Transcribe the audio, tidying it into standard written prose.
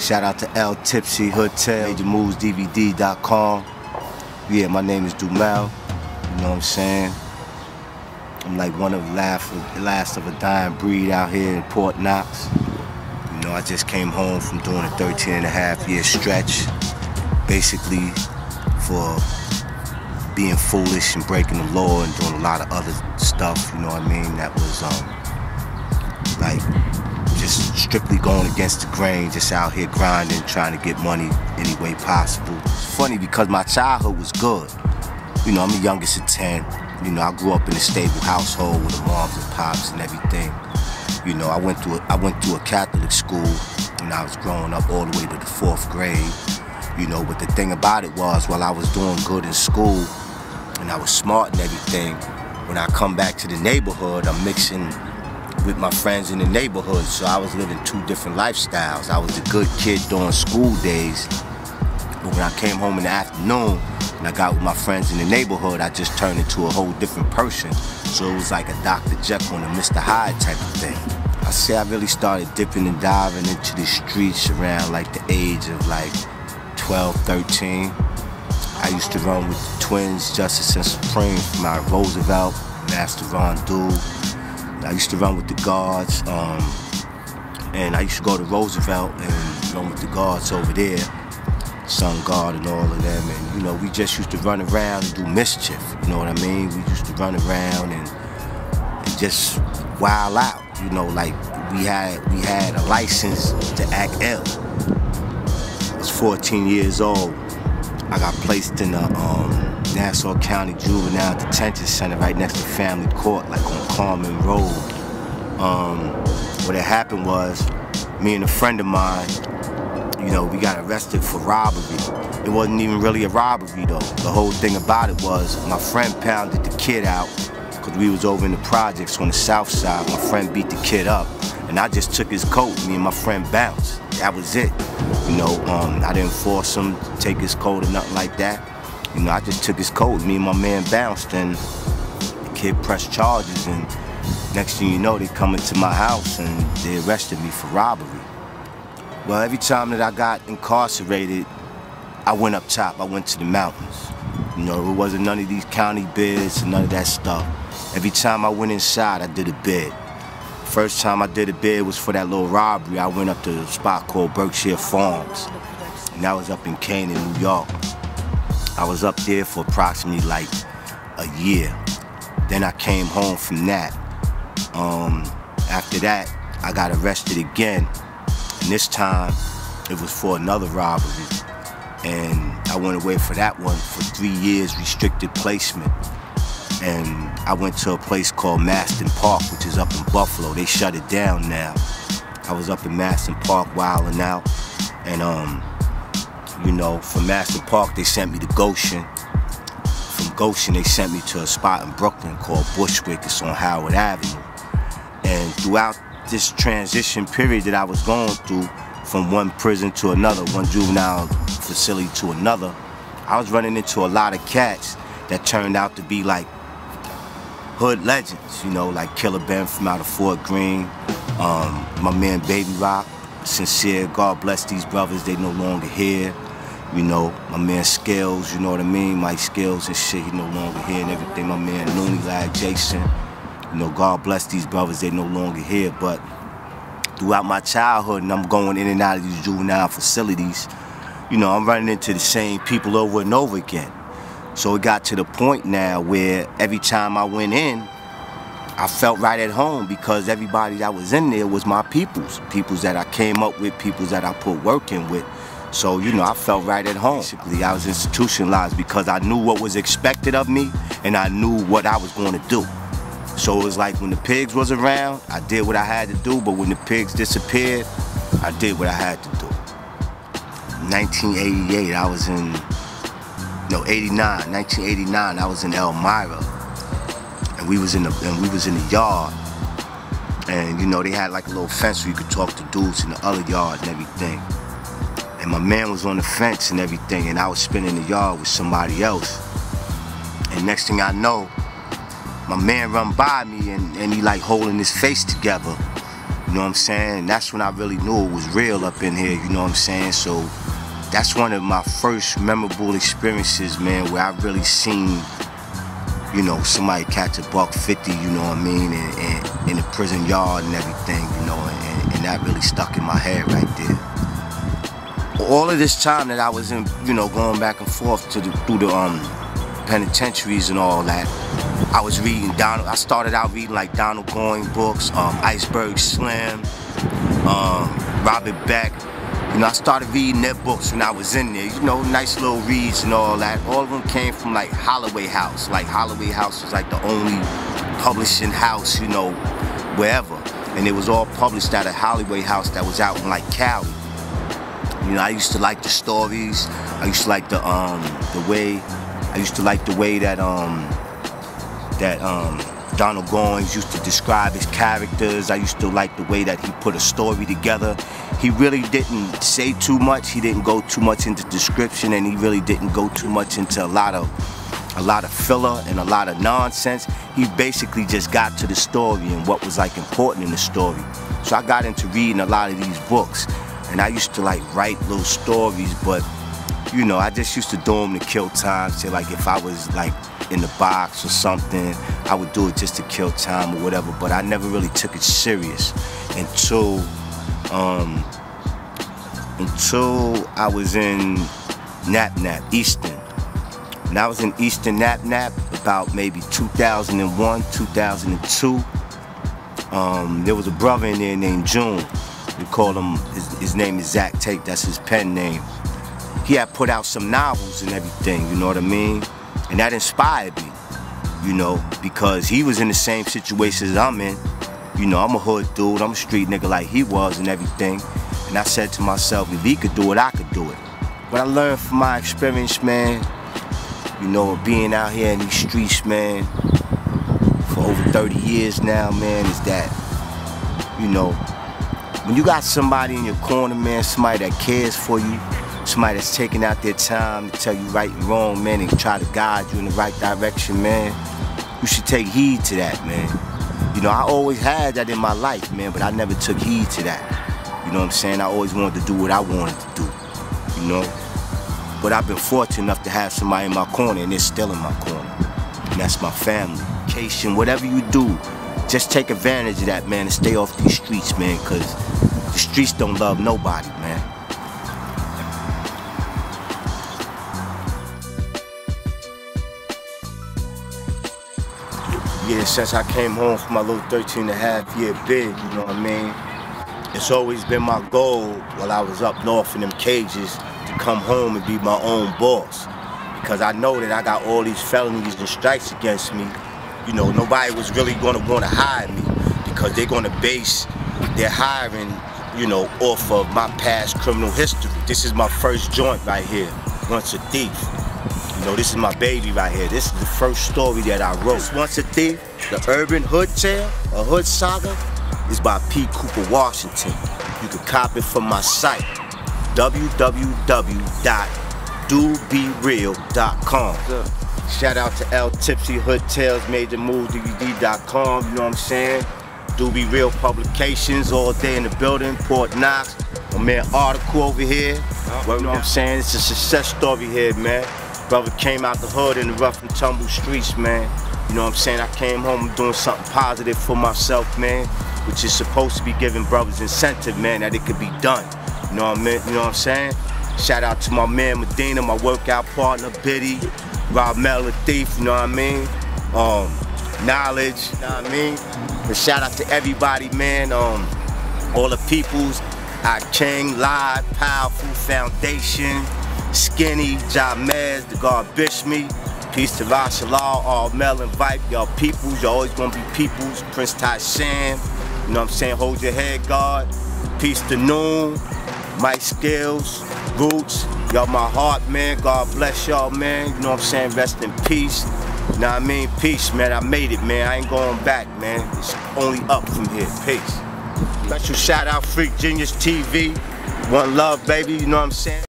Shout out to L-Tipsy, Hotel, MajorMovesDVD.com. Yeah, my name is Dumel. You know what I'm saying? I'm like one of the last of a dying breed out here in Port Knox. You know, I just came home from doing a 13.5-year stretch, basically for being foolish and breaking the law and doing a lot of other stuff, you know what I mean, that was like just strictly going against the grain, just out here grinding, trying to get money any way possible. It's funny because my childhood was good. You know, I'm the youngest of 10. You know, I grew up in a stable household with the moms and pops and everything. You know, I went to a Catholic school when I was growing up all the way to the 4th grade. You know, but the thing about it was, while I was doing good in school and I was smart and everything, when I come back to the neighborhood, I'm mixing with my friends in the neighborhood, so I was living two different lifestyles. I was a good kid during school days, but when I came home in the afternoon and I got with my friends in the neighborhood, I just turned into a whole different person. So it was like a Dr. Jekyll and a Mr. Hyde type of thing. I say I really started dipping and diving into the streets around like the age of like 12, 13. I used to run with the twins, Justice and Supreme, from out of Roosevelt, Master Ron Dude. I used to run with the guards, and I used to go to Roosevelt and run with the guards over there, Sun Guard and all of them, and you know, we just used to run around and do mischief, you know what I mean? We used to run around and just wild out, you know, like we had a license to act ill. I was 14 years old. I got placed in a Nassau County Juvenile Detention Center right next to Family Court, like on Carmen Road. What had happened was, me and a friend of mine, you know, we got arrested for robbery. It wasn't even really a robbery though. The whole thing about it was, my friend pounded the kid out, because we was over in the projects on the south side. My friend beat the kid up, and I just took his coat. Me and my friend bounced. That was it. You know, I didn't force him to take his coat or nothing like that. You know, I just took his coat. Me and my man bounced, and the kid pressed charges, and next thing you know, they come into my house and they arrested me for robbery. Well, every time that I got incarcerated, I went up top. I went to the mountains. You know, it wasn't none of these county bids and none of that stuff. Every time I went inside, I did a bid. First time I did a bid was for that little robbery. I went up to a spot called Berkshire Farms, and that was up in Canaan, New York. I was up there for approximately like a year. Then I came home from that. After that, I got arrested again, and this time it was for another robbery. And I went away for that one for 3 years restricted placement. And I went to a place called Maston Park, which is up in Buffalo. They shut it down now. I was up in Maston Park wilding out, and you know, from Maston Park they sent me to Goshen. From Goshen they sent me to a spot in Brooklyn called Bushwick. It's on Howard Avenue. And throughout this transition period that I was going through, from one prison to another, one juvenile facility to another, I was running into a lot of cats that turned out to be like hood legends, you know, like Killer Ben from out of Fort Greene, my man Baby Rock, Sincere, God bless these brothers, they no longer here. You know, my man Skills, you know what I mean, Mike Skills and shit, he no longer here and everything. My man Looney Lad Jason, you know, God bless these brothers, they no longer here. But throughout my childhood, and I'm going in and out of these juvenile facilities, you know, I'm running into the same people over and over again. So it got to the point now where every time I went in, I felt right at home, because everybody that was in there was my peoples that I came up with, peoples that I put work in with. So, you know, I felt right at home. Basically, I was institutionalized because I knew what was expected of me and I knew what I was going to do. So it was like when the pigs was around, I did what I had to do, but when the pigs disappeared, I did what I had to do. 1988, I was in, no, 1989, I was in Elmira, and we was in the yard, and you know, they had like a little fence where you could talk to dudes in the other yard and everything. And my man was on the fence and everything, and I was spinning the yard with somebody else. And next thing I know, my man run by me and he like holding his face together. You know what I'm saying? And that's when I really knew it was real up in here, you know what I'm saying? So that's one of my first memorable experiences, man, where I really seen, you know, somebody catch $150, you know what I mean, and in the prison yard and everything, you know, and that really stuck in my head right there. All of this time that I was in, you know, going back and forth through the penitentiaries and all that, I was reading I started out reading like Donald Goin books, Iceberg Slim, Robert Beck. You know, I started reading their books when I was in there. You know, nice little reads and all that. All of them came from like Holloway House. Like Holloway House was like the only publishing house, you know, wherever. And it was all published at a Holloway House that was out in like Cali. You know, I used to like the stories. I used to like the way that Donald Goins used to describe his characters. I used to like the way that he put a story together. He really didn't say too much. He didn't go too much into description, and he really didn't go too much into a lot of filler and a lot of nonsense. He basically just got to the story and what was like important in the story. So I got into reading a lot of these books, and I used to like write little stories, but you know, I just used to do them to kill time. Say like if I was like in the box or something, I would do it just to kill time or whatever, but I never really took it serious until I was in Nap Nap, Easton. When I was in Easton Nap Nap, about maybe 2001, 2002, there was a brother in there named June. We call him, his name is Zach Tate, that's his pen name. He had put out some novels and everything, you know what I mean? And that inspired me, you know, because he was in the same situation as I'm in. You know, I'm a hood dude, I'm a street nigga like he was and everything. And I said to myself, if he could do it, I could do it. What I learned from my experience, man, you know, being out here in these streets, man, for over 30 years now, man, is that, you know, when you got somebody in your corner, man, somebody that cares for you, somebody that's taking out their time to tell you right and wrong, man, and try to guide you in the right direction, man, you should take heed to that, man. You know, I always had that in my life, man, but I never took heed to that. You know what I'm saying? I always wanted to do what I wanted to do, you know? But I've been fortunate enough to have somebody in my corner, and they're still in my corner. And that's my family. Cation, whatever you do, just take advantage of that, man, and stay off these streets, man, because the streets don't love nobody, man. Yeah, since I came home from my little 13-and-a-half-year bid, you know what I mean? It's always been my goal while I was up north in them cages to come home and be my own boss. Because I know that I got all these felonies and strikes against me. You know, nobody was really gonna want to hire me because they're gonna base their hiring, you know, off of my past criminal history. This is my first joint right here, Once a Thief. You know, this is my baby right here. This is the first story that I wrote. Once a Thief, the Urban Hood Tale, a Hood Saga, is by P. Cooper Washington. You can copy it from my site, www.dobereal.com. Shout out to L-Tipsy, Hood Tales, Major Moves, DVD.com, you know what I'm saying? Do Be Real Publications, all day in the building, Port Knox. My man Article over here, you know what I'm saying? It's a success story here, man. Brother came out the hood in the rough and tumble streets, man. You know what I'm saying? I came home doing something positive for myself, man, which is supposed to be giving brothers incentive, man, that it could be done. You know what I mean? You know what I'm saying? Shout out to my man Medina, my workout partner Biddy, Rob Mel the Thief, you know what I mean? Knowledge, you know what I mean? And shout out to everybody, man. All the peoples, our King, Live, Powerful Foundation, Skinny, Jamez, the God Bishme, peace to Rashalal, all Mel and Vibe, y'all peoples, y'all always gonna be peoples, Prince Ty Sham, you know what I'm saying, hold your head, God, peace to Noon, Mike Skills, Roots, y'all my heart, man, God bless y'all, man, you know what I'm saying, rest in peace, you know what I mean, peace, man, I made it, man, I ain't going back, man, it's only up from here, peace. Special shout out Freak Genius TV, one love, baby, you know what I'm saying.